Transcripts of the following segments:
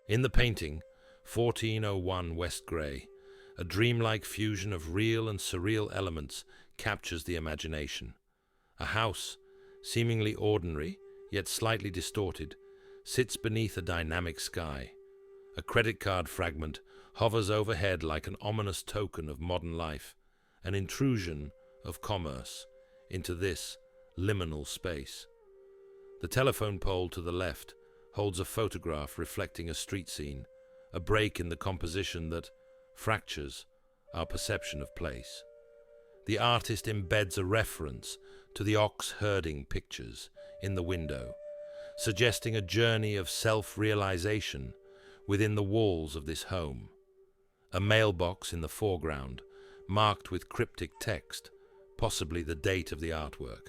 In the painting, 1401 West Grey, a dreamlike fusion of real and surreal elements captures the imagination. A house, seemingly ordinary, yet slightly distorted, sits beneath a dynamic sky. A credit card fragment hovers overhead like an ominous token of modern life, an intrusion of commerce into this liminal space. The telephone pole to the left holds a photograph reflecting a street scene, a break in the composition that fractures our perception of place. The artist embeds a reference to the ox-herding pictures in the window, suggesting a journey of self-realization within the walls of this home. A mailbox in the foreground, marked with cryptic text, possibly the date of the artwork,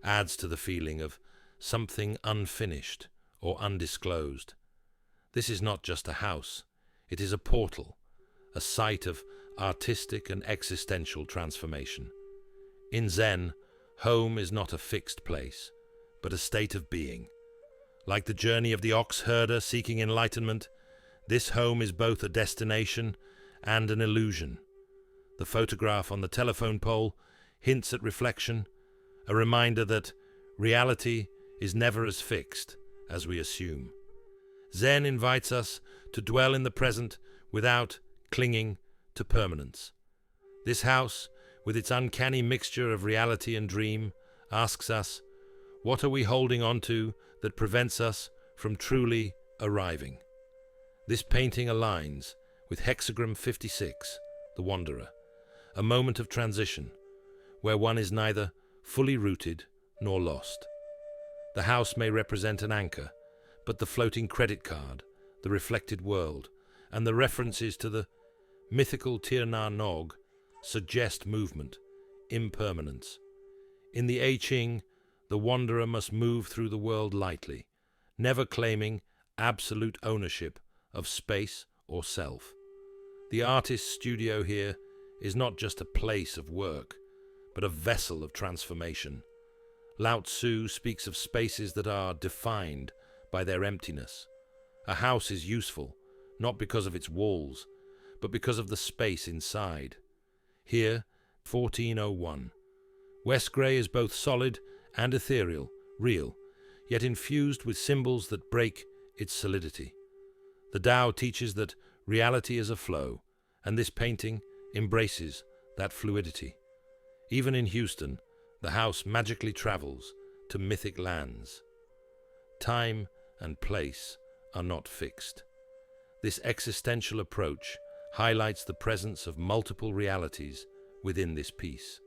adds to the feeling of something unfinished or undisclosed. This is not just a house, it is a portal, a site of artistic and existential transformation. In Zen, home is not a fixed place, but a state of being. Like the journey of the ox herder seeking enlightenment, this home is both a destination and an illusion. The photograph on the telephone pole hints at reflection, a reminder that reality is never as fixed as we assume. Zen invites us to dwell in the present without clinging to permanence. This house, with its uncanny mixture of reality and dream, asks us, what are we holding on to that prevents us from truly arriving? This painting aligns with Hexagram 56, The Wanderer, a moment of transition, where one is neither fully rooted nor lost. The house may represent an anchor, but the floating credit card, the reflected world, and the references to the mythical Tir Na Nog suggest movement, impermanence. In the I Ching, the wanderer must move through the world lightly, never claiming absolute ownership of space or self. The artist's studio here is not just a place of work, but a vessel of transformation. Lao Tzu speaks of spaces that are defined by their emptiness. A house is useful, not because of its walls, but because of the space inside. Here, 1401. West Grey is both solid and ethereal, real, yet infused with symbols that break its solidity. The Tao teaches that reality is a flow, and this painting embraces that fluidity. Even in Houston, the house magically travels to mythic lands. Time and place are not fixed. This existential approach highlights the presence of multiple realities within this piece.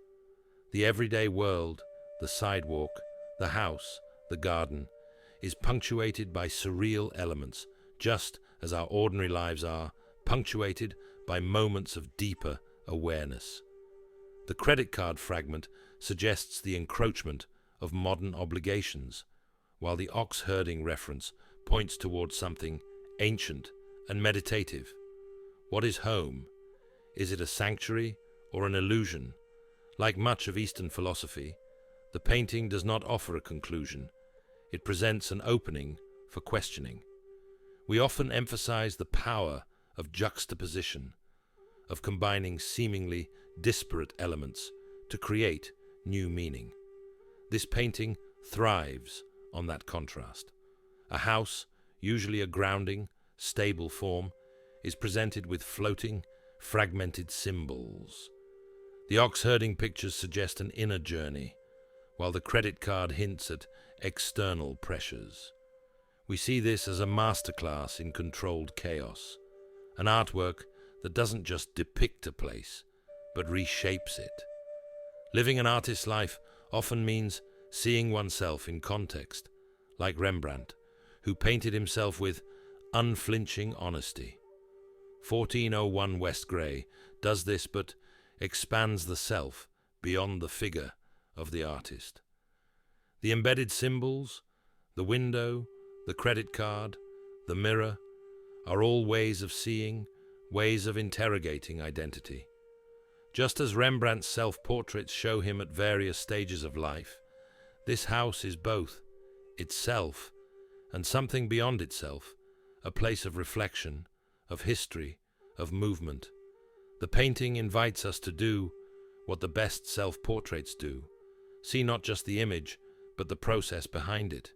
The everyday world, the sidewalk, the house, the garden, is punctuated by surreal elements, just as our ordinary lives are punctuated by moments of deeper awareness. The credit card fragment suggests the encroachment of modern obligations, while the ox-herding reference points towards something ancient and meditative. What is home? Is it a sanctuary or an illusion? Like much of Eastern philosophy, the painting does not offer a conclusion. It presents an opening for questioning. We often emphasize the power of juxtaposition, of combining seemingly disparate elements to create new meaning. This painting thrives on that contrast. A house, usually a grounding, stable form, is presented with floating, fragmented symbols. The ox-herding pictures suggest an inner journey, while the credit card hints at external pressures. We see this as a masterclass in controlled chaos, an artwork that doesn't just depict a place, but reshapes it. Living an artist's life often means seeing oneself in context, like Rembrandt, who painted himself with unflinching honesty. 1401 West Grey does this, but expands the self beyond the figure of the artist. The embedded symbols, the window, the credit card, the mirror, are all ways of seeing, ways of interrogating identity. Just as Rembrandt's self-portraits show him at various stages of life, this house is both itself and something beyond itself, a place of reflection, of history, of movement. The painting invites us to do what the best self-portraits do. See not just the image, but the process behind it.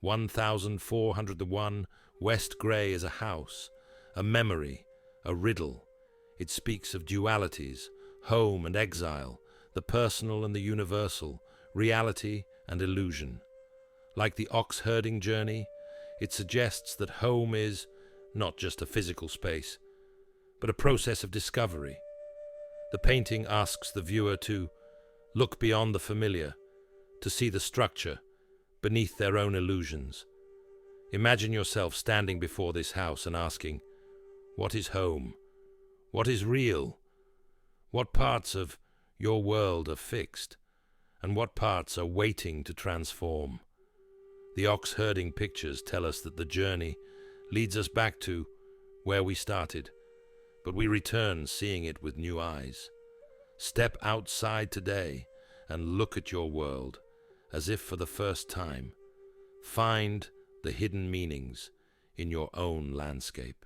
1401 West Grey is a house, a memory, a riddle. It speaks of dualities, home and exile, the personal and the universal, reality and illusion. Like the ox-herding journey, it suggests that home is not just a physical space, but a process of discovery. The painting asks the viewer to look beyond the familiar, to see the structure beneath their own illusions. Imagine yourself standing before this house and asking, what is home? What is real? What parts of your world are fixed, and what parts are waiting to transform? The ox-herding pictures tell us that the journey leads us back to where we started, but we return seeing it with new eyes. Step outside today and look at your world as if for the first time. Find the hidden meanings in your own landscape.